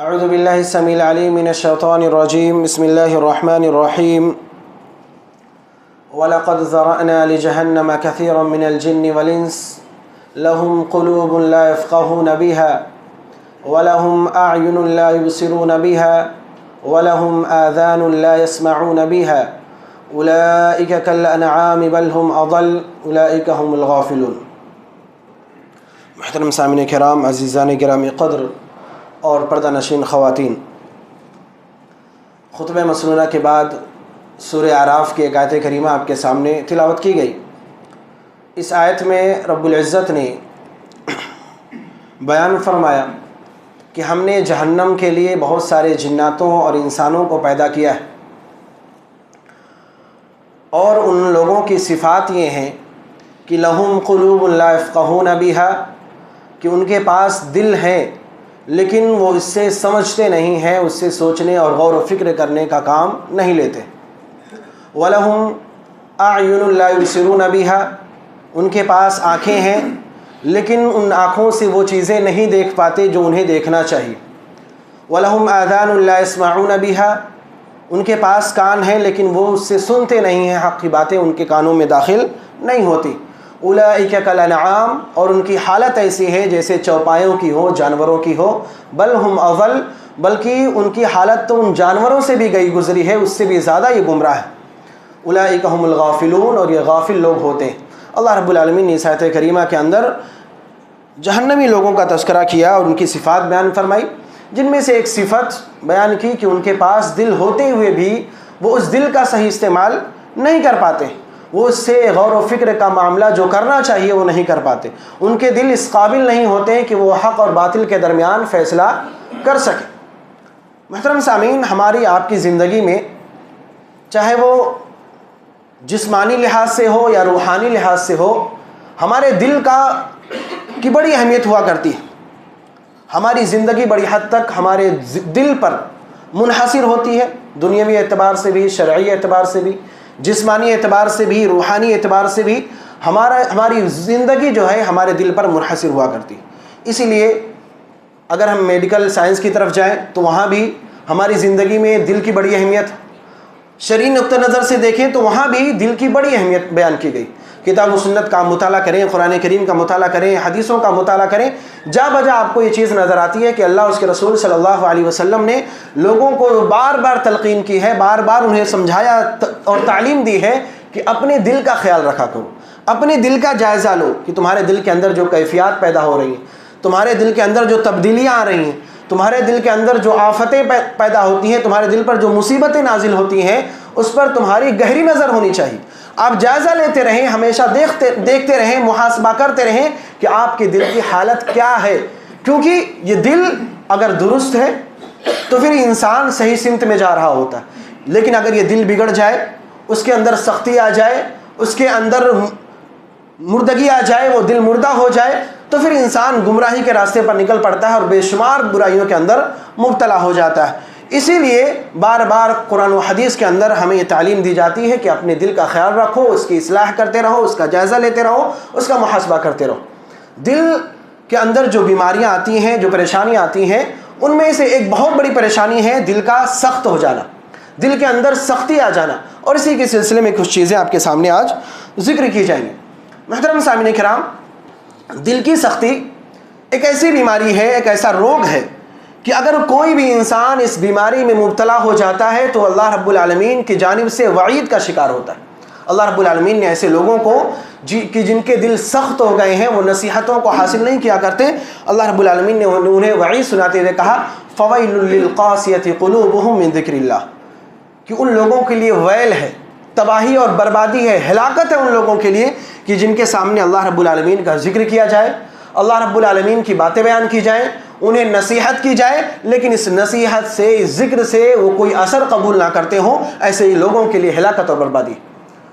اعوذ باللہ السمیع العلیم من الشیطان الرجیم بسم اللہ الرحمن الرحیم وَلَقَدْ ذَرَأْنَا لِجَهَنَّمَ كَثِيرًا مِنَ الْجِنِّ وَالْإِنسِ لَهُمْ قُلُوبٌ لَا يَفْقَهُونَ بِهَا وَلَهُمْ أَعْيُنٌ لَا يُبْصِرُونَ بِهَا وَلَهُمْ آذَانٌ لَا يَسْمَعُونَ بِهَا أُولَئِكَ كَالْأَنْعَامِ بَلْ هُمْ أَضَلُّ أُولَئِكَ هُمُ الْغَافِلُونَ۔ محترم سامعین کرام، عزیزان گرامی قدر اور پردہ نشین خواتین، خطبہ مسنونہ کے بعد سورہ اعراف کی ایک آیت کریمہ آپ کے سامنے تلاوت کی گئی۔ اس آیت میں رب العزت نے بیان فرمایا کہ ہم نے جہنم کے لیے بہت سارے جناتوں اور انسانوں کو پیدا کیا ہے، اور ان لوگوں کی صفات یہ ہیں کہ لہم قلوب لا یفقہون بہا، کہ ان کے پاس دل ہے لیکن وہ اس سے سمجھتے نہیں ہیں، اس سے سوچنے اور غور و فکر کرنے کا کام نہیں لیتے۔ وَلَهُمْ أَعْيُنٌ لَا يُبْصِرُونَ بِهَا، ان کے پاس آنکھیں ہیں لیکن ان آنکھوں سے وہ چیزیں نہیں دیکھ پاتے جو انہیں دیکھنا چاہیے۔ وَلَهُمْ آذَانٌ لَا يَسْمَعُونَ بِهَا، ان کے پاس کان ہیں لیکن وہ اس سے سنتے نہیں ہیں، حق کی باتیں ان کے کانوں میں داخل نہیں ہوتی۔ اولئک کالانعام، اور ان کی حالت ایسی ہے جیسے چوپایوں کی ہو، جانوروں کی ہو، بل ہم اضل، بلکہ ان کی حالت تو ان جانوروں سے بھی گئی گزری ہے، اس سے بھی زیادہ یہ گمراہ ہے۔ اولئک هم الغافلون، اور یہ غافل لوگ ہوتے ہیں۔ اللہ رب العالمین نے اس آیت کریمہ کے اندر جہنمی لوگوں کا تذکرہ کیا اور ان کی صفات بیان فرمائی، جن میں سے ایک صفت بیان کی کہ ان کے پاس دل ہوتے ہوئے بھی وہ اس دل کا صحیح استعمال نہیں کر پاتے، وہ اس سے غور و فکر کا معاملہ جو کرنا چاہیے وہ نہیں کر پاتے، ان کے دل اس قابل نہیں ہوتے ہیں کہ وہ حق اور باطل کے درمیان فیصلہ کر سکیں۔ محترم سامعین، ہماری آپ کی زندگی میں چاہے وہ جسمانی لحاظ سے ہو یا روحانی لحاظ سے ہو، ہمارے دل کی بڑی اہمیت ہوا کرتی ہے۔ ہماری زندگی بڑی حد تک ہمارے دل پر منحصر ہوتی ہے، دنیاوی اعتبار سے بھی، شرعی اعتبار سے بھی، جسمانی اعتبار سے بھی، روحانی اعتبار سے بھی ہماری زندگی جو ہے ہمارے دل پر منحصر ہوا کرتی ہے۔ اسی لیے اگر ہم میڈیکل سائنس کی طرف جائیں تو وہاں بھی ہماری زندگی میں دل کی بڑی اہمیت، شرعی نقطہ نظر سے دیکھیں تو وہاں بھی دل کی بڑی اہمیت بیان کی گئی۔ کتاب و سنت کا مطالعہ کریں، قرآن کریم کا مطالعہ کریں، حدیثوں کا مطالعہ کریں، جا بجا آپ کو یہ چیز نظر آتی ہے کہ اللہ اس کے رسول صلی اللہ علیہ وسلم نے لوگوں کو بار بار تلقین کی ہے، بار بار انہیں سمجھایا اور تعلیم دی ہے کہ اپنے دل کا خیال رکھا کرو، اپنے دل کا جائزہ لو کہ تمہارے دل کے اندر جو کیفیات پیدا ہو رہی ہیں، تمہارے دل کے اندر جو تبدیلیاں آ رہی ہیں، تمہارے دل کے اندر جو آفتیں پیدا ہوتی ہیں، تمہارے دل پر جو مصیبتیں نازل ہوتی ہیں، اس پر تمہاری گہری نظر ہونی چاہیے۔ آپ جائزہ لیتے رہیں، ہمیشہ دیکھتے رہیں، محاسبہ کرتے رہیں کہ آپ کے دل کی حالت کیا ہے، کیونکہ یہ دل اگر درست ہے تو پھر انسان صحیح سمت میں جا رہا ہوتا ہے، لیکن اگر یہ دل بگڑ جائے، اس کے اندر سختی آ جائے، اس کے اندر مردگی آ جائے، وہ دل مردہ ہو جائے، تو پھر انسان گمراہی کے راستے پر نکل پڑتا ہے اور بے شمار برائیوں کے اندر مبتلا ہو جاتا ہے۔ اسی لیے بار بار قرآن و حدیث کے اندر ہمیں یہ تعلیم دی جاتی ہے کہ اپنے دل کا خیال رکھو، اس کی اصلاح کرتے رہو، اس کا جائزہ لیتے رہو، اس کا محاسبہ کرتے رہو۔ دل کے اندر جو بیماریاں آتی ہیں، جو پریشانیاں آتی ہیں، ان میں سے ایک بہت بڑی پریشانی ہے دل کا سخت ہو جانا، دل کے اندر سختی آ جانا، اور اسی کے سلسلے میں کچھ چیزیں آپ کے سامنے آج ذکر کی جائیں گی۔ محترم سامعین کرام، دل کی سختی ایک ایسی بیماری ہے، ایک ایسا روگ ہے کہ اگر کوئی بھی انسان اس بیماری میں مبتلا ہو جاتا ہے تو اللہ رب العالمین کی جانب سے وعید کا شکار ہوتا ہے۔ اللہ رب العالمین نے ایسے لوگوں کو کہ جن کے دل سخت ہو گئے ہیں، وہ نصیحتوں کو حاصل نہیں کیا کرتے، اللہ رب العالمین نے انہیں وعید سناتے ہوئے کہا فَوَيْلٌ لِّلْقَاسِيَةِ قُلُوبُهُم مِّن ذِكْرِ اللَّهِ، کہ ان لوگوں کے لیے ویل ہے، تباہی اور بربادی ہے، ہلاکت ہے ان لوگوں کے لیے کہ جن کے سامنے اللہ رب العالمین کا ذکر کیا جائے، اللہ رب العالمین کی باتیں بیان کی جائیں، انہیں نصیحت کی جائے، لیکن اس نصیحت سے، اس ذکر سے وہ کوئی اثر قبول نہ کرتے ہوں، ایسے ہی لوگوں کے لیے ہلاکت اور بربادی۔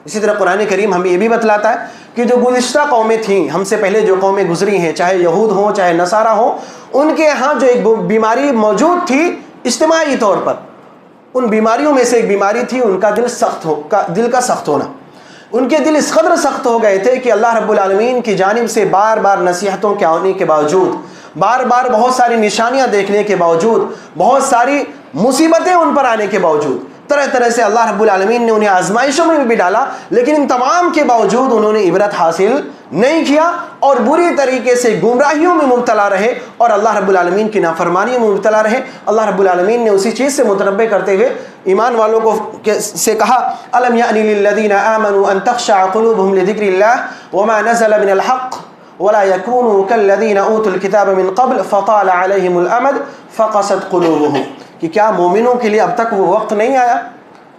اسی طرح قرآن کریم ہمیں یہ بھی بتلاتا ہے کہ جو گزشتہ قومیں تھیں، ہم سے پہلے جو قومیں گزری ہیں، چاہے یہود ہوں چاہے نصارہ ہوں، ان کے ہاں جو ایک بیماری موجود تھی اجتماعی طور پر، ان بیماریوں میں سے ایک بیماری تھی ان کا دل کا سخت ہونا۔ ان کے دل اس قدر سخت ہو گئے تھے کہ اللہ رب العالمین کی جانب سے بار بار نصیحتوں کے آنے کے باوجود، بار بار بہت ساری نشانیاں دیکھنے کے باوجود، بہت ساری مصیبتیں ان پر آنے کے باوجود، طرح طرح سے اللہ رب العالمین نے انہیں آزمائشوں میں بھی ڈالا، لیکن ان تمام کے باوجود انہوں نے عبرت حاصل نہیں کیا اور بری طریقے سے گمراہیوں میں مبتلا رہے اور اللہ رب العالمین کی نافرمانیوں میں مبتلا رہے۔ اللہ رب العالمین نے اسی چیز سے متنبہ کرتے ہوئے ایمان والوں کو سے کہا، الم یأن للذین آمنوا ان تخشع قلوبهم لذکر اللہ وما نزل من الحق ولا يكونوا كالذین اوتوا الكتاب من قبل فطال علیہم الامد فقست قلوبهم، کہ کیا مومنوں کے لیے اب تک وہ وقت نہیں آیا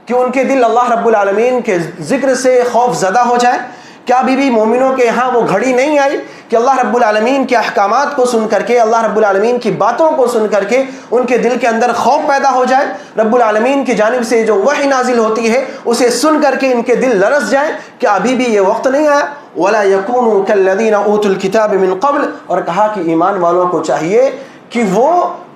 کہ ان کے دل اللہ رب العالمین کے ذکر سے خوف زدہ ہو جائے؟ کیا ابھی بھی مومنوں کے یہاں وہ گھڑی نہیں آئی کہ اللہ رب العالمین کے احکامات کو سن کر کے، اللہ رب العالمین کی باتوں کو سن کر کے ان کے دل کے اندر خوف پیدا ہو جائے؟ رب العالمین کی جانب سے جو وحی نازل ہوتی ہے اسے سن کر کے ان کے دل لرز جائیں؟ کیا ابھی بھی یہ وقت نہیں آیا؟ وَلَا يَكُونُوا كَالَّذِينَ أُوتُوا الْكِتَابَ مِنْ قَبْلِ، اور کہا کہ ایمان والوں کو چاہیے کہ وہ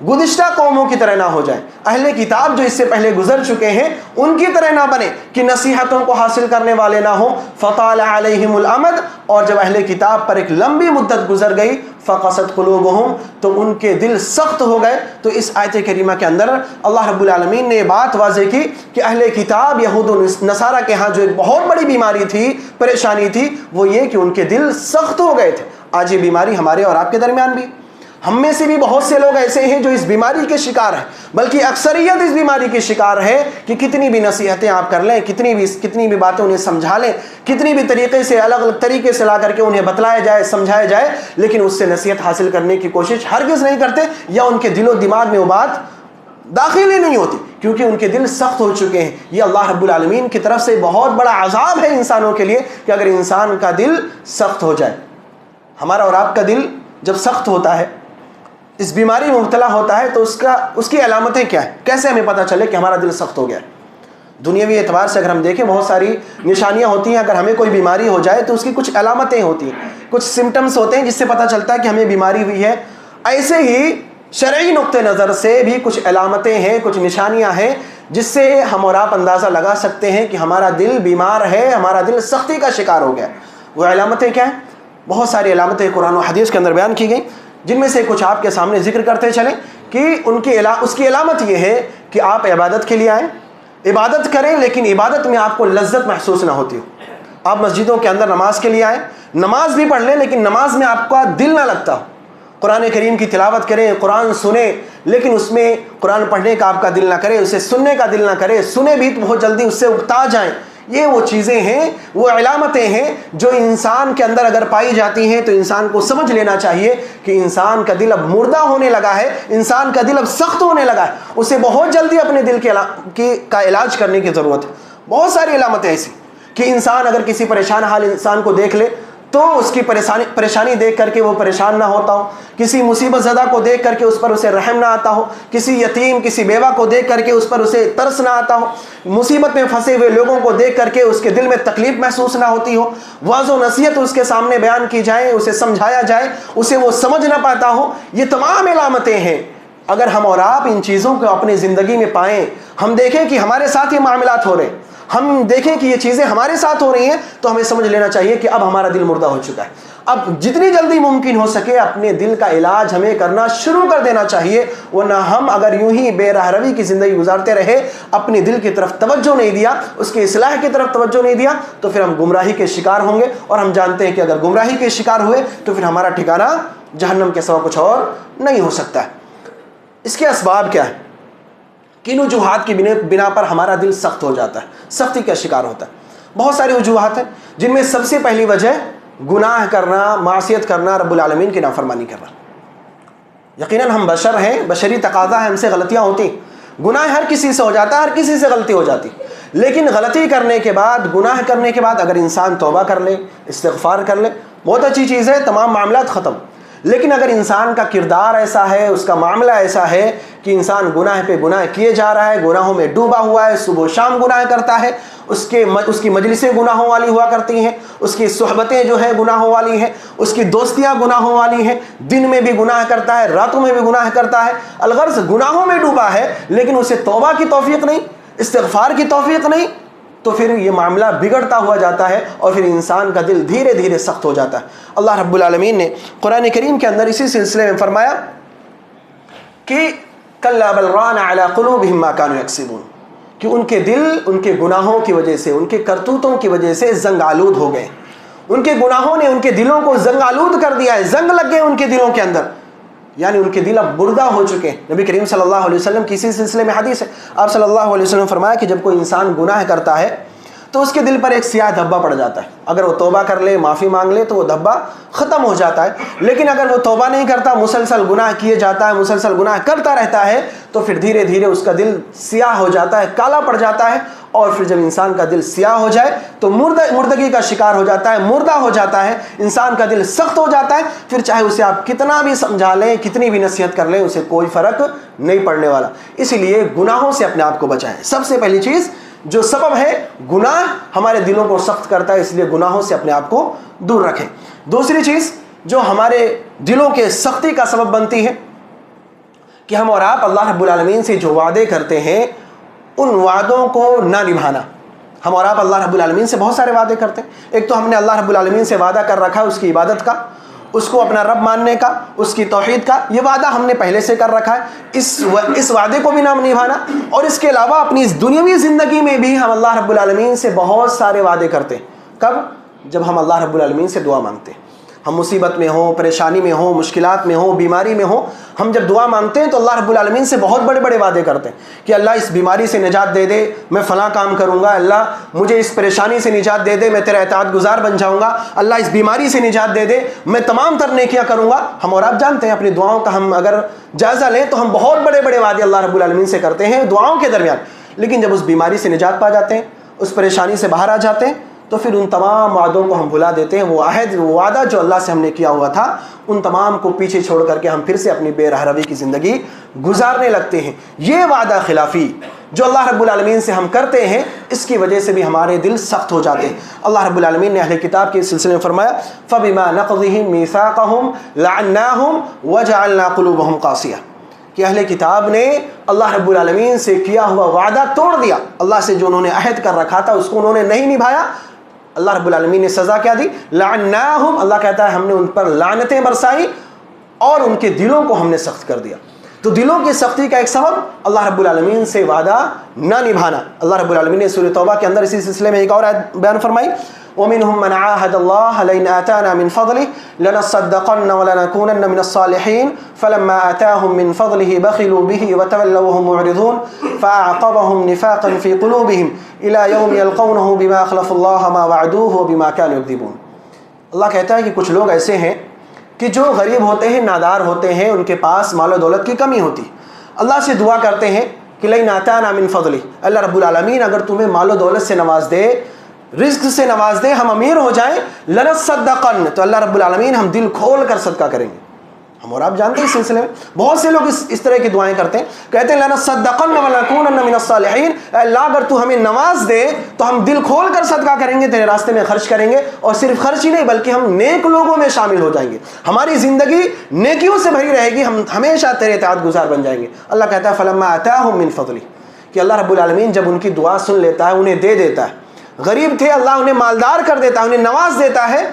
گزشتہ قوموں کی طرح نہ ہو جائیں، اہل کتاب جو اس سے پہلے گزر چکے ہیں ان کی طرح نہ بنے کہ نصیحتوں کو حاصل کرنے والے نہ ہوں۔ فطال علیہم الامد، اور جب اہل کتاب پر ایک لمبی مدت گزر گئی، فقست قلوبہم، تو ان کے دل سخت ہو گئے۔ تو اس آیت کریمہ کے اندر اللہ رب العالمین نے یہ بات واضح کی کہ اہل کتاب یہود و نصارہ کے ہاں جو ایک بہت بڑی بیماری تھی، پریشانی تھی، وہ یہ کہ ان کے دل سخت ہو گئے تھے۔ آج یہ بیماری ہمارے اور آپ کے درمیان بھی، ہم میں سے بھی بہت سے لوگ ایسے ہیں جو اس بیماری کے شکار ہیں، بلکہ اکثریت اس بیماری کے شکار ہے کہ کتنی بھی نصیحتیں آپ کر لیں، کتنی بھی باتیں انہیں سمجھا لیں، کتنی بھی طریقے سے الگ الگ طریقے سے لا کر کے انہیں بتلایا جائے، سمجھایا جائے، لیکن اس سے نصیحت حاصل کرنے کی کوشش ہرگز نہیں کرتے، یا ان کے دل و دماغ میں وہ بات داخل ہی نہیں ہوتی، کیونکہ ان کے دل سخت ہو چکے ہیں۔ یہ اللہ رب العالمین کی طرف سے بہت بڑا عذاب ہے انسانوں کے لیے کہ اگر انسان کا دل سخت ہو جائے۔ ہمارا اور آپ کا دل جب سخت ہوتا ہے، اس بیماری میں مبتلا ہوتا ہے، تو اس کی علامتیں کیا ہیں؟ کیسے ہمیں پتہ چلے کہ ہمارا دل سخت ہو گیا ہے؟ دنیاوی اعتبار سے اگر ہم دیکھیں بہت ساری نشانیاں ہوتی ہیں۔ اگر ہمیں کوئی بیماری ہو جائے تو اس کی کچھ علامتیں ہوتی ہیں، کچھ سمٹمز ہوتے ہیں جس سے پتہ چلتا ہے کہ ہمیں بیماری ہوئی ہے۔ ایسے ہی شرعی نقطہ نظر سے بھی کچھ علامتیں ہیں، کچھ نشانیاں ہیں جس سے ہم اور آپ اندازہ لگا سکتے ہیں کہ ہمارا دل بیمار ہے، ہمارا دل سختی کا شکار ہو گیا۔ وہ علامتیں کیا ہیں؟ بہت ساری علامتیں قرآن و حدیث کے اندر بیان کی گئیں، جن میں سے کچھ آپ کے سامنے ذکر کرتے چلیں کہ اس کی علامت یہ ہے کہ آپ عبادت کے لیے آئیں، عبادت کریں، لیکن عبادت میں آپ کو لذت محسوس نہ ہوتی ہو۔ آپ مسجدوں کے اندر نماز کے لیے آئیں، نماز بھی پڑھ لیں، لیکن نماز میں آپ کا دل نہ لگتا ہو۔ قرآن کریم کی تلاوت کریں، قرآن سنیں، لیکن اس میں قرآن پڑھنے کا آپ کا دل نہ کرے، اسے سننے کا دل نہ کرے، سنیں بھی تو بہت جلدی اس سے اکتا جائیں۔ یہ وہ چیزیں ہیں، وہ علامتیں ہیں جو انسان کے اندر اگر پائی جاتی ہیں تو انسان کو سمجھ لینا چاہیے کہ انسان کا دل اب مردہ ہونے لگا ہے، انسان کا دل اب سخت ہونے لگا ہے، اسے بہت جلدی اپنے دل کا علاج کرنے کی ضرورت ہے۔ بہت ساری علامتیں ایسی کہ انسان اگر کسی پریشان حال انسان کو دیکھ لے تو اس کی پریشانی دیکھ کر کے وہ پریشان نہ ہوتا ہو، کسی مصیبت زدہ کو دیکھ کر کے اس پر اسے رحم نہ آتا ہو، کسی یتیم کسی بیوہ کو دیکھ کر کے اس پر اسے ترس نہ آتا ہو، مصیبت میں پھنسے ہوئے لوگوں کو دیکھ کر کے اس کے دل میں تکلیف محسوس نہ ہوتی ہو، واضح و نصیحت اس کے سامنے بیان کی جائے، اسے سمجھایا جائے، اسے وہ سمجھ نہ پاتا ہو۔ یہ تمام علامتیں ہیں۔ اگر ہم اور آپ ان چیزوں کو اپنی زندگی میں پائیں، ہم دیکھیں کہ ہمارے ساتھ یہ معاملات ہو رہے ہیں، ہم دیکھیں کہ یہ چیزیں ہمارے ساتھ ہو رہی ہیں، تو ہمیں سمجھ لینا چاہیے کہ اب ہمارا دل مردہ ہو چکا ہے۔ اب جتنی جلدی ممکن ہو سکے اپنے دل کا علاج ہمیں کرنا شروع کر دینا چاہیے، ورنہ ہم اگر یوں ہی بے راہ روی کی زندگی گزارتے رہے، اپنے دل کی طرف توجہ نہیں دیا، اس کی اصلاح کی طرف توجہ نہیں دیا، تو پھر ہم گمراہی کے شکار ہوں گے، اور ہم جانتے ہیں کہ اگر گمراہی کے شکار ہوئے تو پھر ہمارا ٹھکانہ جہنم کے سوا کچھ اور نہیں ہو سکتا ہے۔ اس کے اسباب کیا ہے؟ کن وجوہات کی بنا پر ہمارا دل سخت ہو جاتا ہے، سختی کا شکار ہوتا ہے؟ بہت ساری وجوہات ہیں، جن میں سب سے پہلی وجہ گناہ کرنا، معصیت کرنا، رب العالمین کی نافرمانی کرنا۔ یقیناً ہم بشر ہیں، بشری تقاضا ہے، ہم سے غلطیاں ہوتی، گناہ ہر کسی سے ہو جاتا ہے، ہر کسی سے غلطی ہو جاتی، لیکن غلطی کرنے کے بعد، گناہ کرنے کے بعد اگر انسان توبہ کر لے، استغفار کر لے، بہت اچھی چیز ہے، تمام معاملات ختم۔ لیکن اگر انسان کا کردار ایسا ہے، اس کا معاملہ ایسا ہے کہ انسان گناہ پہ گناہ کیے جا رہا ہے، گناہوں میں ڈوبا ہوا ہے، صبح و شام گناہ کرتا ہے، اس کی مجلسیں گناہوں والی ہوا کرتی ہیں، اس کی صحبتیں جو ہیں گناہوں والی ہیں، اس کی دوستیاں گناہوں والی ہیں، دن میں بھی گناہ کرتا ہے، راتوں میں بھی گناہ کرتا ہے، الغرض گناہوں میں ڈوبا ہے، لیکن اسے توبہ کی توفیق نہیں، استغفار کی توفیق نہیں، تو پھر یہ معاملہ بگڑتا ہوا جاتا ہے اور پھر انسان کا دل دھیرے دھیرے سخت ہو جاتا ہے۔ اللہ رب العالمین نے قرآن کریم کے اندر اسی سلسلے میں فرمایا کہ کلا بل ران علی قلوبہم ما کانوا یکسبون، کہ ان کے دل ان کے گناہوں کی وجہ سے، ان کے کرتوتوں کی وجہ سے زنگ آلود ہو گئے۔ ان کے گناہوں نے ان کے دلوں کو زنگ آلود کر دیا ہے، زنگ لگ گئے ان کے دلوں کے اندر، یعنی ان کے دل اب مردہ ہو چکے ہیں۔ نبی کریم صلی اللہ علیہ وسلم کی اسی سلسلے میں حدیث ہے، آپ صلی اللہ علیہ وسلم نے فرمایا کہ جب کوئی انسان گناہ کرتا ہے تو اس کے دل پر ایک سیاہ دھبا پڑ جاتا ہے، اگر وہ توبہ کر لے، معافی مانگ لے تو وہ دھبا ختم ہو جاتا ہے، لیکن اگر وہ توبہ نہیں کرتا، مسلسل گناہ کیے جاتا ہے، مسلسل گناہ کرتا رہتا ہے، تو پھر دھیرے دھیرے اس کا دل سیاہ ہو جاتا ہے، کالا پڑ جاتا ہے، اور پھر جب انسان کا دل سیاہ ہو جائے تو مردگی کا شکار ہو جاتا ہے، مردہ ہو جاتا ہے، انسان کا دل سخت ہو جاتا ہے، پھر چاہے اسے آپ کتنا بھی سمجھا لیں، کتنی بھی نصیحت کر لیں، اسے کوئی فرق نہیں پڑنے والا۔ اسی لیے گناہوں سے اپنے آپ کو بچائیں۔ سب سے پہلی چیز جو سبب ہے، گناہ ہمارے دلوں کو سخت کرتا ہے، اس لیے گناہوں سے اپنے آپ کو دور رکھیں۔ دوسری چیز جو ہمارے دلوں کے سختی کا سبب بنتی ہے کہ ہم اور آپ اللہ رب العالمین سے جو وعدے کرتے ہیں ان وعدوں کو نہ نبھانا۔ ہم اور آپ اللہ رب العالمین سے بہت سارے وعدے کرتے ہیں۔ ایک تو ہم نے اللہ رب العالمین سے وعدہ کر رکھا ہے اس کی عبادت کا، اس کو اپنا رب ماننے کا، اس کی توحید کا، یہ وعدہ ہم نے پہلے سے کر رکھا ہے، اس وعدے کو بھی نہ نبھانا۔ اور اس کے علاوہ اپنی اس دنیاوی زندگی میں بھی ہم اللہ رب العالمین سے بہت سارے وعدے کرتے ہیں۔ کب؟ جب ہم اللہ رب العالمین سے دعا مانگتے ہیں، ہم مصیبت میں ہوں، پریشانی میں ہوں، مشکلات میں ہوں، بیماری میں ہوں، ہم جب دعا مانگتے ہیں تو اللہ رب العالمین سے بہت بڑے بڑے وعدے کرتے ہیں کہ اللہ اس بیماری سے نجات دے دے، میں فلاں کام کروں گا، اللہ مجھے اس پریشانی سے نجات دے دے، میں تیرا اطاعت گزار بن جاؤں گا، اللہ اس بیماری سے نجات دے دے، میں تمام تر نیکیاں کروں گا۔ ہم اور آپ جانتے ہیں اپنی دعاؤں کا ہم اگر جائزہ لیں تو ہم بہت بڑے بڑے وعدے اللہ رب العالمین سے کرتے ہیں دعاؤں کے درمیان، لیکن جب اس بیماری سے نجات پا جاتے ہیں، اس پریشانی سے باہر آ جاتے ہیں، تو پھر ان تمام وعدوں کو ہم بھلا دیتے ہیں۔ وہ عہد، وہ وعدہ جو اللہ سے ہم نے کیا ہوا تھا، ان تمام کو پیچھے چھوڑ کر کے ہم پھر سے اپنی بے رہروی کی زندگی گزارنے لگتے ہیں۔ یہ وعدہ خلافی جو اللہ رب العالمین سے ہم کرتے ہیں، اس کی وجہ سے بھی ہمارے دل سخت ہو جاتے ہیں۔ اللہ رب العالمین نے اہل کتاب کے سلسلے میں فرمایا فَبِمَا نَقْضِهِمْ مِيثَاقَهُمْ لَعَنَّاهُمْ وَجَعَلْنَا قُلُوبَهُمْ قَاسِيَةً، کہ اہل کتاب نے اللہ رب العالمین سے کیا ہوا وعدہ توڑ دیا، اللہ سے جو انہوں نے عہد کر رکھا تھا اس کو انہوں نے نہیں نبھایا۔ اللہ رب العالمین نے سزا کیا دی؟ لعناہم، اللہ کہتا ہے ہم نے ان پر لعنتیں برسائی اور ان کے دلوں کو ہم نے سخت کر دیا۔ تو دلوں کی سختی کا ایک سبب اللہ رب العالمین سے وعدہ نہ نبھانا۔ اللہ رب العالمین نے سورہ توبہ کے اندر اسی سلسلے میں ایک اور آیت بیان فرمائی وَمِنْهُمْ مَنْ عَاهَدَ اللَّهَ لَئِنْ آتَانَا مِنْ فَضْلِهِ لَنَصَّدَّقَنَّ وَلَنَكُونَنَّ مِنَ الصَّالِحِينَ فَلَمَّا آتَاهُمْ مِنْ فَضْلِهِ بَخِلُوا بِهِ وَتَوَلَّوْا وَهُمْ مُعْرِضُونَ فَأَعْقَبَهُمْ نِفَاقًا فِي قُلُوبِهِمْ إِلَى يَوْمِ يَلْقَوْنَهُ بِمَا أَخْلَفُوا اللَّهَ مَا وَعَدُوهُ وَبِمَا كَانُوا يُكْذِبُونَ۔ اللہ کہتا ہے کہ کچھ لوگ ایسے ہیں کہ جو غریب ہوتے ہیں، نادار ہوتے ہیں، ان کے پاس مال و دولت کی کمی ہوتی، اللہ سے دعا کرتے ہیں کہ لَئِنْ آتَانَا مِنْ فَضْلِهِ، اللہ رب العالمین اگر تمہیں مال و دولت سے نواز دے، رزق سے نواز دے، ہم امیر ہو جائیں، لَنَصَّدَّقَنَّ، تو اللہ رب العالمین ہم دل کھول کر صدقہ کریں گے۔ ہم اور آپ جانتے ہیں اس سلسلے میں بہت سے لوگ اس طرح کی دعائیں کرتے ہیں، کہتے ہیں لَنَصَّدَّقَنَّ وَلَنَكُونَنَّ مِنَ الصَّالِحِينَ، اے اللہ اگر تو ہمیں نواز دے تو ہم دل کھول کر صدقہ کریں گے، تیرے راستے میں خرچ کریں گے، اور صرف خرچ ہی نہیں بلکہ ہم نیک لوگوں میں شامل ہو جائیں گے، ہماری زندگی نیکیوں سے بھری رہے گی، ہم ہمیشہ تیرے اطاعت گزار بن جائیں گے۔ اللہ کہتا ہے فَلَمَّا آتَاهُم مِّن فَضْلِهِ، کہ اللہ رب العالمین جب ان کی دعا سن لیتا ہے، انہیں دے دیتا ہے، غریب تھے اللہ انہیں مالدار کر دیتا ہے، انہیں نواز دیتا ہے،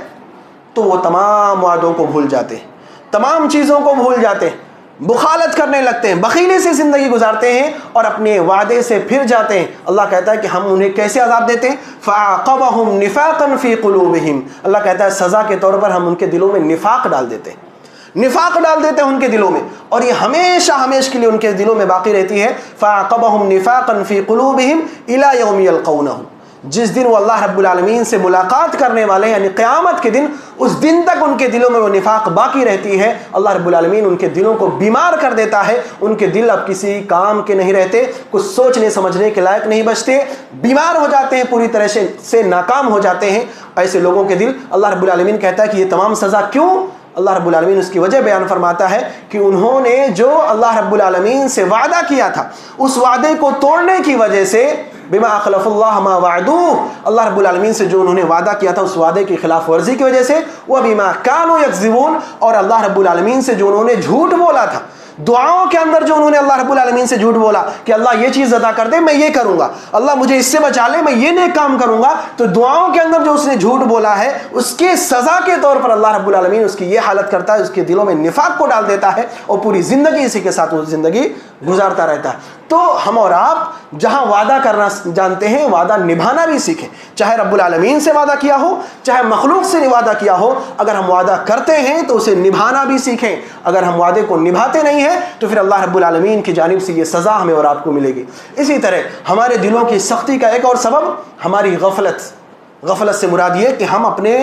تو وہ تمام وعدوں کو بھول جاتے ہیں، تمام چیزوں کو بھول جاتے ہیں، بخالت کرنے لگتے ہیں، بخیلی سے زندگی گزارتے ہیں اور اپنے وعدے سے پھر جاتے ہیں۔ اللہ کہتا ہے کہ ہم انہیں کیسے عذاب دیتے ہیں؟ فَعَاقَبَهُمْ نِفَاقًا فِي قُلُوبِهِمْ، اللہ کہتا ہے سزا کے طور پر ہم ان کے دلوں میں نفاق ڈال دیتے ہیں، نفاق ڈال دیتے ہیں ان کے دلوں میں، اور یہ ہمیشہ کے لیے ان کے دلوں میں باقی رہتی ہے۔ فَعَاقَبَهُمْ نِفَاقًا فِي قُلُوبِهِمْ إِلَى يَوْمِ يَلْقَوْنَهُ، جس دن وہ اللہ رب العالمین سے ملاقات کرنے والے ہیں، یعنی قیامت کے دن، اس دن تک ان کے دلوں میں وہ نفاق باقی رہتی ہے۔ اللہ رب العالمین ان کے دلوں کو بیمار کر دیتا ہے، ان کے دل اب کسی کام کے نہیں رہتے، کچھ سوچنے سمجھنے کے لائق نہیں بچتے، بیمار ہو جاتے ہیں، پوری طرح سے ناکام ہو جاتے ہیں ایسے لوگوں کے دل۔ اللہ رب العالمین کہتا ہے کہ یہ تمام سزا کیوں؟ اللہ رب العالمین اس کی وجہ بیان فرماتا ہے کہ انہوں نے جو اللہ رب العالمین سے وعدہ کیا تھا، اس وعدے کو توڑنے کی وجہ سے، بما اخلف اللہ ما وعدوہ، اللہ رب العالمین سے جو انہوں نے وعدہ کیا تھا اس وعدے کی خلاف ورزی کی وجہ سے، وبما كانوا یکذبون، اور اللہ رب العالمین سے جو انہوں نے جھوٹ بولا تھا، دعاؤں کے اندر جو انہوں نے اللہ رب العالمین سے جھوٹ بولا کہ اللہ یہ چیز عطا کر دے میں یہ کروں گا، اللہ مجھے اس سے بچا لے میں یہ نیک کام کروں گا، تو دعاؤں کے اندر جو اس نے جھوٹ بولا ہے اس کے سزا کے طور پر اللہ رب العالمین اس کی یہ حالت کرتا ہے، اس کے دلوں میں نفاق کو ڈال دیتا ہے اور پوری زندگی اسی کے ساتھ وہ زندگی گزارتا رہتا ہے۔ تو ہم اور آپ جہاں وعدہ کرنا جانتے ہیں وعدہ نبھانا بھی سیکھیں، چاہے رب العالمین سے وعدہ کیا ہو چاہے مخلوق سے وعدہ کیا ہو، اگر ہم وعدہ کرتے ہیں تو اسے نبھانا بھی سیکھیں، اگر ہم وعدے کو نبھاتے نہیں ہیں تو پھر اللہ رب العالمین کی جانب سے یہ سزا ہمیں اور آپ کو ملے گی۔ اسی طرح ہمارے دلوں کی سختی کا ایک اور سبب ہماری غفلت سے مراد یہ کہ ہم اپنے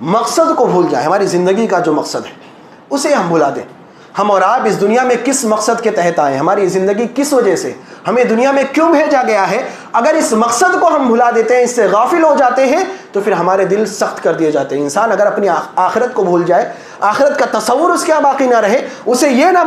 مقصد کو بھول جائیں، ہماری زندگی کا جو مقصد ہے اسے ہم بھلا دیں۔ ہم اور آپ اس دنیا میں کس مقصد کے تحت آئے ہیں، ہماری زندگی کس وجہ سے ہمیں دنیا میں کیوں بھیجا گیا ہے، اگر اس مقصد کو ہم بھلا دیتے ہیں، اس سے غافل ہو جاتے ہیں تو پھر ہمارے دل سخت کر دیے جاتے ہیں۔ انسان اگر اپنی آخرت کو بھول جائے، آخرت کا تصور اس کے باقی نہ رہے، اسے یہ نہ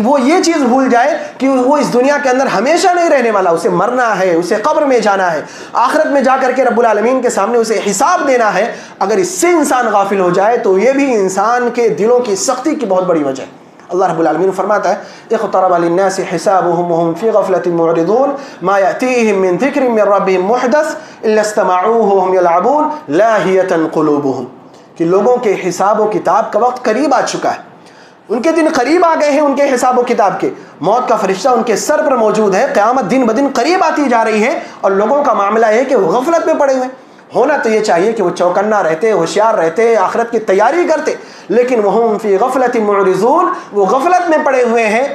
وہ یہ چیز بھول جائے کہ وہ اس دنیا کے اندر ہمیشہ نہیں رہنے والا، اسے مرنا ہے، اسے قبر میں جانا ہے، آخرت میں جا کر کے رب العالمین کے سامنے اسے حساب دینا ہے، اگر اس سے انسان غافل ہو جائے تو یہ بھی انسان کے دلوں کی سختی کی بہت بڑی وجہ ہے۔ اللہ رب العالمین فرماتا ہے اقترب للناس حسابهم وهم في غفلة معرضون ما يأتيهم من ذكر من ربهم محدث إلا استمعوه وهم يلعبون لاهية قلوبهم، کہ لوگوں کے حساب و کتاب کا وقت قریب آ چکا ہے، ان کے دن قریب آ گئے ہیں، ان کے حساب و کتاب کے، موت کا فرشتہ ان کے سر پر موجود ہے، قیامت دن بدن قریب آتی جا رہی ہے اور لوگوں کا معاملہ ہے کہ وہ غفلت میں پڑے ہوئے ہیں۔ ہونا تو یہ چاہیے کہ وہ چوکنا رہتے، ہوشیار رہتے، آخرت کی تیاری کرتے، لیکن وہم فی غفلت معرضون، وہ غفلت میں پڑے ہوئے ہیں۔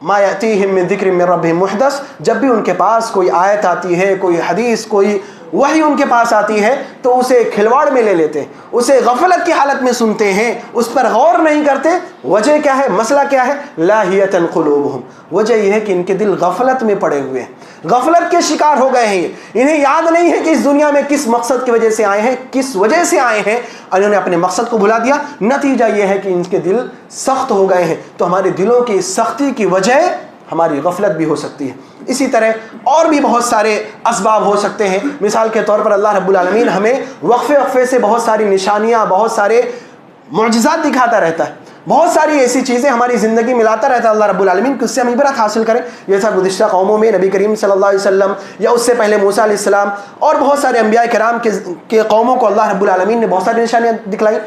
ما یأتیہم من ذکر من ربہم محدث، جب بھی ان کے پاس کوئی آیت آتی ہے، کوئی حدیث، کوئی وحی ان کے پاس آتی ہے تو اسے کھلواڑ میں لے لیتے ہیں، اسے غفلت کی حالت میں سنتے ہیں، اس پر غور نہیں کرتے۔ وجہ کیا ہے، مسئلہ کیا ہے؟ لاہیۃ قلوبہم، وجہ یہ ہے کہ ان کے دل غفلت میں پڑے ہوئے ہیں، غفلت کے شکار ہو گئے ہیں، انہیں یاد نہیں ہے کہ اس دنیا میں کس مقصد کی وجہ سے آئے ہیں، کس وجہ سے آئے ہیں، اور انہوں نے اپنے مقصد کو بھلا دیا، نتیجہ یہ ہے کہ ان کے دل سخت ہو گئے ہیں۔ تو ہمارے دلوں کی سختی کی وجہ ہماری غفلت بھی ہو سکتی ہے۔ اسی طرح اور بھی بہت سارے اسباب ہو سکتے ہیں، مثال کے طور پر اللہ رب العالمین ہمیں وقفے سے بہت ساری نشانیاں، بہت سارے معجزات دکھاتا رہتا ہے، بہت ساری ایسی چیزیں ہماری زندگی میں لاتا رہتا ہے اللہ رب العالمین کہ اس سے ہم عبرت حاصل کریں، جیسا گزشتہ قوموں میں نبی کریم صلی اللہ علیہ وسلم یا اس سے پہلے موسیٰ علیہ السلام اور بہت سارے انبیاء کرام کے قوموں کو اللہ رب العالمین نے بہت ساری نشانیاں دکھلائی۔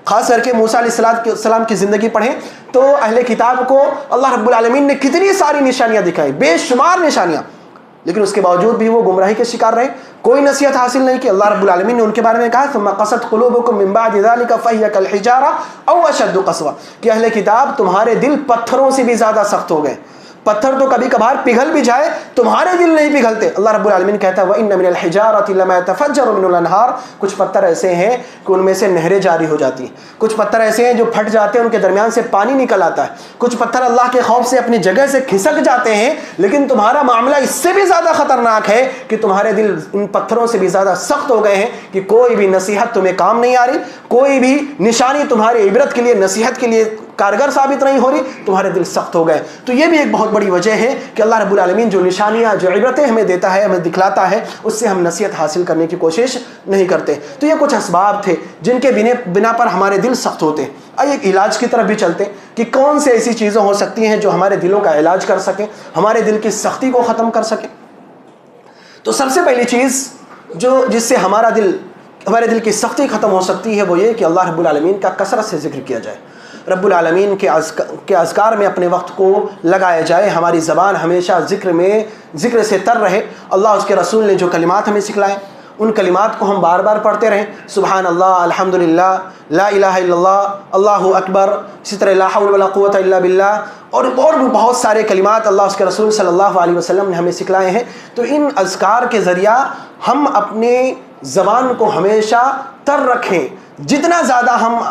خاص کر کے موسیٰ علیہ السلام کی زندگی پڑھیں تو اہل کتاب کو اللہ رب العالمین نے کتنی ساری نشانیاں دکھائی، بے شمار نشانیاں، لیکن اس کے باوجود بھی وہ گمراہی کے شکار رہے، کوئی نصیحت حاصل نہیں کی۔ اللہ رب العالمین نے ان کے بارے میں کہا ثم قست قلوبکم من بعد ذلك فهي كالحجارة او اشد قسوة، کہ اہل کتاب تمہارے دل پتھروں سے بھی زیادہ سخت ہو گئے، پتھر تو کبھی کبھار پگھل بھی جائے، تمہارے دل نہیں پگھلتے۔ اللہ رب العالمین کہتا ہے وَإِنَّ مِنَ الْحِجَارَةِ لَمَا يَتَفَجَّرُ مِنْهُ الْأَنْهَارُ، کچھ پتھر ایسے ہیں کہ ان میں سے نہریں جاری ہو جاتی ہیں، کچھ پتھر ایسے ہیں جو پھٹ جاتے ہیں، ان کے درمیان سے پانی نکل آتا ہے، کچھ پتھر اللہ کے خوف سے اپنی جگہ سے کھسک جاتے ہیں، لیکن تمہارا معاملہ اس سے بھی زیادہ خطرناک ہے کہ تمہارے دل ان پتھروں سے بھی زیادہ سخت ہو گئے ہیں کہ کوئی بھی نصیحت تمہیں کام نہیں آ رہی، کوئی بھی نشانی تمہارے عبرت کے لیے، نصیحت کے لیے کارگر ثابت نہیں ہو رہی، تمہارے دل سخت ہو گئے۔ تو یہ بھی ایک بہت بڑی وجہ ہے کہ اللہ رب العالمین جو نشانیاں، جو عبرتیں ہمیں دیتا ہے، ہمیں دکھلاتا ہے، اس سے ہم نصیحت حاصل کرنے کی کوشش نہیں کرتے۔ تو یہ کچھ اسباب تھے جن کے بنا پر ہمارے دل سخت ہوتے ہیں۔ آئیے ایک علاج کی طرف بھی چلتے ہیں کہ کون سے ایسی چیزیں ہو سکتی ہیں جو ہمارے دلوں کا علاج کر سکیں، ہمارے دل کی سختی کو ختم کر سکیں۔ تو سب سے پہلی چیز جس سے ہمارے دل کی سختی ختم ہو سکتی ہے وہ یہ کہ اللہ رب العالمین کا کثرت سے ذکر کیا جائے، رب العالمین کے اذکار میں اپنے وقت کو لگایا جائے، ہماری زبان ہمیشہ ذکر سے تر رہے۔ اللہ اس کے رسول نے جو کلمات ہمیں سکھلائے ان کلمات کو ہم بار بار پڑھتے رہیں، سبحان اللہ، الحمدللہ، لا الہ الا اللہ، اللہ اکبر، اسی طرح لا حول ولا قوت الا باللہ، اور بھی بہت سارے کلمات اللہ اس کے رسول صلی اللہ علیہ وسلم نے ہمیں سکھلائے ہیں۔ تو ان اذکار کے ذریعہ ہم اپنے زبان کو ہمیشہ تر رکھیں، جتنا زیادہ ہم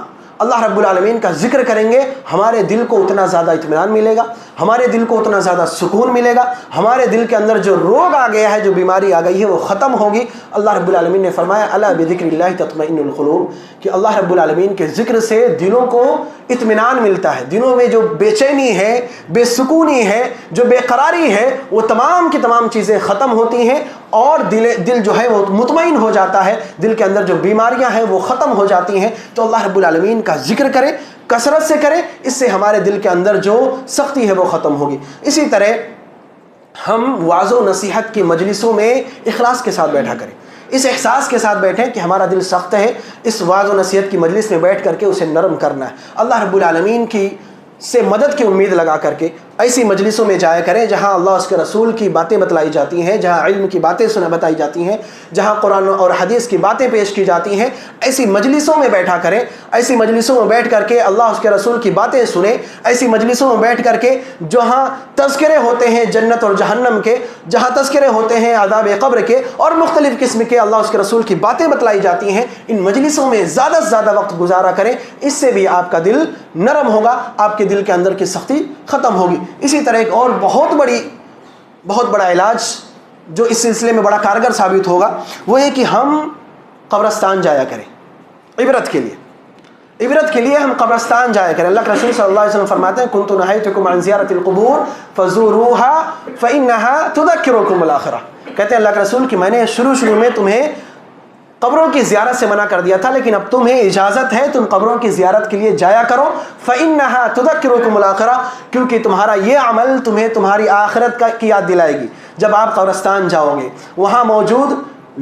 اللہ رب العالمین کا ذکر کریں گے ہمارے دل کو اتنا زیادہ اطمینان ملے گا، ہمارے دل کو اتنا زیادہ سکون ملے گا، ہمارے دل کے اندر جو روگ آ گیا ہے، جو بیماری آ گئی ہے وہ ختم ہوگی۔ اللہ رب العالمین نے فرمایا الا بذکر اللہ تطمئن القلوب، کہ اللہ رب العالمین کے ذکر سے دلوں کو اطمینان ملتا ہے، دلوں میں جو بے چینی ہے، بے سکونی ہے، جو بے قراری ہے، وہ تمام کی تمام چیزیں ختم ہوتی ہیں اور دل جو ہے وہ مطمئن ہو جاتا ہے، دل کے اندر جو بیماریاں ہیں وہ ختم ہو جاتی ہیں۔ تو اللہ رب العالمین کا ذکر کریں، کثرت سے کریں، اس سے ہمارے دل کے اندر جو سختی ہے وہ ختم ہوگی۔ اسی طرح ہم وعظ و نصیحت کی مجلسوں میں اخلاص کے ساتھ بیٹھا کریں، اس احساس کے ساتھ بیٹھیں کہ ہمارا دل سخت ہے، اس وعظ و نصیحت کی مجلس میں بیٹھ کر کے اسے نرم کرنا ہے، اللہ رب العالمین کی سے مدد کی امید لگا کر کے ایسی مجلسوں میں جایا کریں جہاں اللہ اس کے رسول کی باتیں بتلائی جاتی ہیں، جہاں علم کی باتیں بتائی جاتی ہیں، جہاں قرآن اور حدیث کی باتیں پیش کی جاتی ہیں، ایسی مجلسوں میں بیٹھا کریں، ایسی مجلسوں میں بیٹھ کر کے اللہ اس کے رسول کی باتیں سنیں، ایسی مجلسوں میں بیٹھ کر کے جہاں تذکرے ہوتے ہیں جنت اور جہنم کے، جہاں تذکرے ہوتے ہیں عذاب قبر کے اور مختلف قسم کے اللہ اس کے رسول کی باتیں بتلائی جاتی ہیں، ان مجلسوں میں زیادہ سے زیادہ وقت گزارا کریں، اس سے بھی آپ کا دل نرم ہوگا، آپ کے دل کے اندر کی سختی ختم ہوگی۔ اسی طرح ایک اور بہت بڑا علاج جو اس سلسلے میں بڑا کارگر ثابت ہوگا وہ یہ کہ ہم قبرستان جایا کریں، عبرت کے لیے ہم قبرستان جایا کریں۔ اللہ کے رسول صلی اللہ علیہ وسلم فرماتے ہیں کنت نہیتکم عن زیارت القبور فزوروها فانها تذکرکم الاخرہ، کہتے ہیں اللہ کے رسول کہ میں نے شروع میں تمہیں قبروں کی زیارت سے منع کر دیا تھا، لیکن اب تمہیں اجازت ہے تم قبروں کی زیارت کے لیے جایا کرو، فإنها تذکرکم الآخرہ، کیونکہ تمہارا یہ عمل تمہیں تمہاری آخرت کی یاد دلائے گی۔ جب آپ قبرستان جاؤ گے وہاں موجود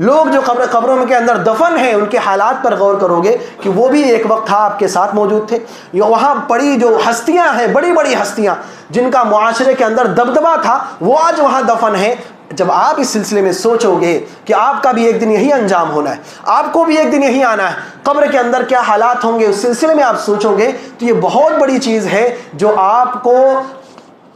لوگ جو قبروں کے اندر دفن ہیں ان کے حالات پر غور کرو گے کہ وہ بھی ایک وقت تھا آپ کے ساتھ موجود تھے، وہاں پڑی جو ہستیاں ہیں، بڑی بڑی ہستیاں جن کا معاشرے کے اندر دبدبہ تھا وہ آج وہاں دفن ہیں۔ جب آپ اس سلسلے میں سوچو گے کہ آپ کا بھی ایک دن یہی انجام ہونا ہے، آپ کو بھی ایک دن یہی آنا ہے، قبر کے اندر کیا حالات ہوں گے اس سلسلے میں آپ سوچو گے تو یہ بہت بڑی چیز ہے جو آپ کو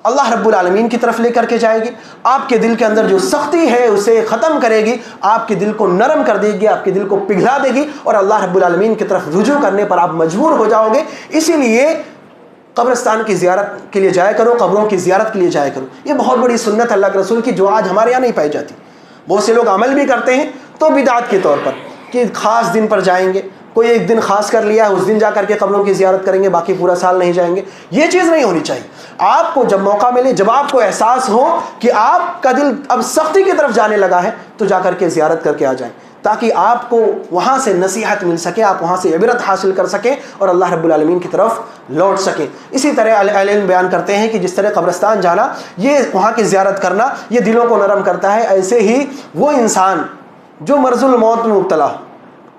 اللہ رب العالمین کی طرف لے کر کے جائے گی، آپ کے دل کے اندر جو سختی ہے اسے ختم کرے گی، آپ کے دل کو نرم کر دے گی، آپ کے دل کو پگھلا دے گی اور اللہ رب العالمین کی طرف رجوع کرنے پر آپ مجبور ہو جاؤ گے۔ اسی لیے قبرستان کی زیارت کے لیے جایا کرو، قبروں کی زیارت کے لیے جایا کرو۔ یہ بہت بڑی سنت اللہ کے رسول کی جو آج ہمارے یہاں نہیں پائی جاتی۔ بہت سے لوگ عمل بھی کرتے ہیں تو بدعت کے طور پر کہ خاص دن پر جائیں گے، کوئی ایک دن خاص کر لیا ہے اس دن جا کر کے قبروں کی زیارت کریں گے، باقی پورا سال نہیں جائیں گے۔ یہ چیز نہیں ہونی چاہیے۔ آپ کو جب موقع ملے، جب آپ کو احساس ہو کہ آپ کا دل اب سختی کی طرف جانے لگا ہے تو جا کر کے زیارت کر کے آ جائیں، تاکہ آپ کو وہاں سے نصیحت مل سکے، آپ وہاں سے عبرت حاصل کر سکیں اور اللہ رب العالمین کی طرف لوٹ سکیں۔ اسی طرح اہل علم بیان کرتے ہیں کہ جس طرح قبرستان جانا، یہ وہاں کی زیارت کرنا یہ دلوں کو نرم کرتا ہے، ایسے ہی وہ انسان جو مرض الموت میں مبتلا ہو،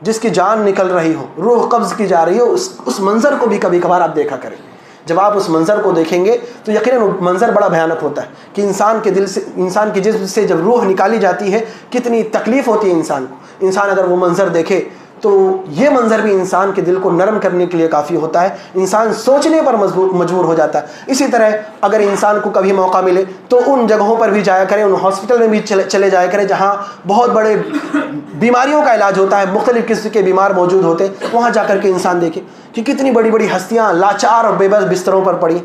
جس کی جان نکل رہی ہو، روح قبض کی جا رہی ہو، اس منظر کو بھی کبھی کبھار آپ دیکھا کریں۔ جب آپ اس منظر کو دیکھیں گے تو یقیناً منظر بڑا بھیانک ہوتا ہے کہ انسان کے دل سے، انسان کے جسم سے جب روح نکالی جاتی ہے کتنی تکلیف ہوتی ہے انسان کو۔ انسان اگر وہ منظر دیکھے تو یہ منظر بھی انسان کے دل کو نرم کرنے کے لیے کافی ہوتا ہے، انسان سوچنے پر مجبور ہو جاتا ہے۔ اسی طرح اگر انسان کو کبھی موقع ملے تو ان جگہوں پر بھی جایا کریں، ان ہاسپٹل میں بھی چلے جایا کریں جہاں بہت بڑے بیماریوں کا علاج ہوتا ہے، مختلف قسم کے بیمار موجود ہوتے ہیں، وہاں جا کر کے انسان دیکھے کہ کتنی بڑی بڑی ہستیاں لاچار اور بے بس بستروں پر پڑی،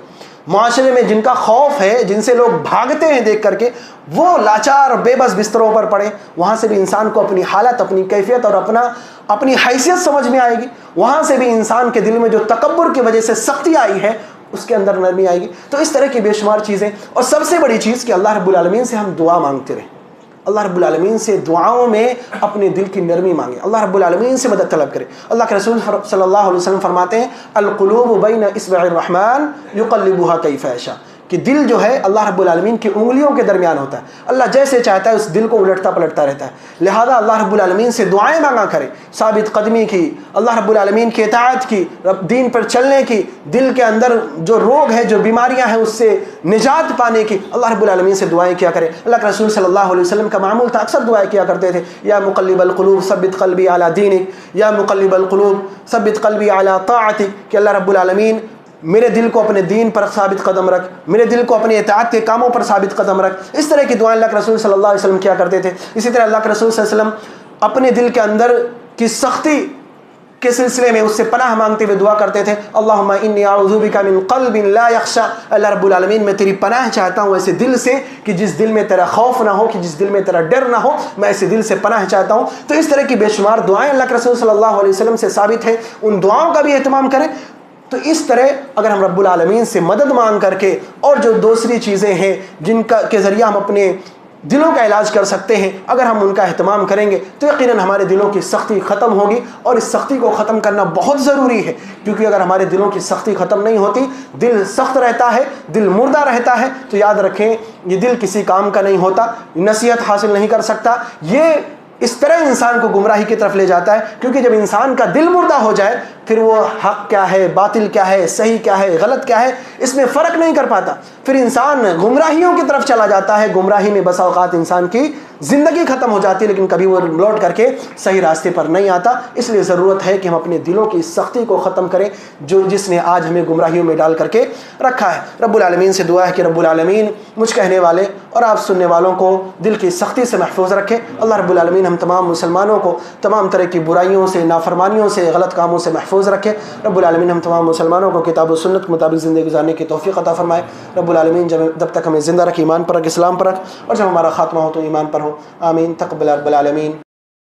معاشرے میں جن کا خوف ہے، جن سے لوگ بھاگتے ہیں دیکھ کر کے، وہ لاچار اور بے بس بستروں پر پڑے۔ وہاں سے بھی انسان کو اپنی حالت، اپنی کیفیت اور اپنی حیثیت سمجھ میں آئے گی، وہاں سے بھی انسان کے دل میں جو تکبر کی وجہ سے سختی آئی ہے اس کے اندر نرمی آئے گی۔ تو اس طرح کی بے شمار چیزیں، اور سب سے بڑی چیز کہ اللہ رب العالمین سے ہم دعا مانگتے رہیں، اللہ رب العالمین سے دعاؤں میں اپنے دل کی نرمی مانگیں، اللہ رب العالمین سے مدد طلب کریں۔ اللہ کے رسول صلی اللہ علیہ وسلم فرماتے ہیں القلوب بین اصبع الرحمن یقلبها کیف یشاء، کہ دل جو ہے اللہ رب العالمین کی انگلیوں کے درمیان ہوتا ہے، اللہ جیسے چاہتا ہے اس دل کو الٹتا پلٹتا رہتا ہے۔ لہذا اللہ رب العالمین سے دعائیں مانگا کریں، ثابت قدمی کی، اللہ رب العالمین کی اطاعت کی، دین پر چلنے کی، دل کے اندر جو روگ ہے، جو بیماریاں ہیں اس سے نجات پانے کی، اللہ رب العالمین سے دعائیں کیا کریں۔ اللہ کے رسول صلی اللہ علیہ وسلم کا معمول تھا، اکثر دعائیں کیا کرتے تھے، یا مقلب القلوب ثبت قلبی علی دینک، یا مقلب القلوب ثبت قلبی علی طاعتک، کہ اللہ رب العالمین میرے دل کو اپنے دین پر ثابت قدم رکھ، میرے دل کو اپنے اطاعت کے کاموں پر ثابت قدم رکھ۔ اس طرح کی دعائیں اللہ کے رسول صلی اللہ علیہ وسلم کیا کرتے تھے۔ اسی طرح اللہ کے رسول صلی اللہ علیہ وسلم اپنے دل کے اندر کی سختی کے سلسلے میں اس سے پناہ مانگتے ہوئے دعا کرتے تھے، اللہم انی اعوذ بک من قلب لا یخشع، اللہ رب العالمین میں تیری پناہ چاہتا ہوں ایسے دل سے کہ جس دل میں تیرا خوف نہ ہو، کہ جس دل میں تیرا ڈر نہ ہو، میں ایسے دل سے پناہ چاہتا ہوں۔ تو اس طرح کی بے شمار دعائیں اللہ کے رسول صلی اللہ علیہ وسلم سے ثابت ہیں، ان دعاؤں کا بھی اہتمام کریں۔ تو اس طرح اگر ہم رب العالمین سے مدد مانگ کر کے، اور جو دوسری چیزیں ہیں جن کے ذریعہ ہم اپنے دلوں کا علاج کر سکتے ہیں۔ اگر ہم ان کا اہتمام کریں گے تو یقیناً ہمارے دلوں کی سختی ختم ہوگی، اور اس سختی کو ختم کرنا بہت ضروری ہے، کیونکہ اگر ہمارے دلوں کی سختی ختم نہیں ہوتی، دل سخت رہتا ہے، دل مردہ رہتا ہے، تو یاد رکھیں یہ دل کسی کام کا نہیں ہوتا، نصیحت حاصل نہیں کر سکتا، یہ اس طرح انسان کو گمراہی کی طرف لے جاتا ہے، کیونکہ جب انسان کا دل مردہ ہو جائے پھر وہ حق کیا ہے، باطل کیا ہے، صحیح کیا ہے، غلط کیا ہے، اس میں فرق نہیں کر پاتا، پھر انسان گمراہیوں کی طرف چلا جاتا ہے۔ گمراہی میں بسا اوقات انسان کی زندگی ختم ہو جاتی ہے، لیکن کبھی وہ لوٹ کر کے صحیح راستے پر نہیں آتا۔ اس لیے ضرورت ہے کہ ہم اپنے دلوں کی سختی کو ختم کریں جس نے آج ہمیں گمراہیوں میں ڈال کر کے رکھا ہے۔ رب العالمین سے دعا ہے کہ رب العالمین مجھ کہنے والے اور آپ سننے والوں کو دل کی سختی سے محفوظ رکھے۔ اللہ رب العالمین ہم تمام مسلمانوں کو تمام طرح کی برائیوں سے، نافرمانیوں سے، غلط کاموں سے محفوظ رکھے۔ رب العالمین ہم تمام مسلمانوں کو کتاب و سنت کے مطابق زندگی گزارنے کی توفیق عطا فرمائے۔ رب العالمین جب تک ہمیں زندہ رکھ، ایمان پر رکھ، اسلام پر رکھ، اور جب ہمارا خاتمہ ہو تو ایمان پر ہو۔ آمین۔ تقبل رب العالمین۔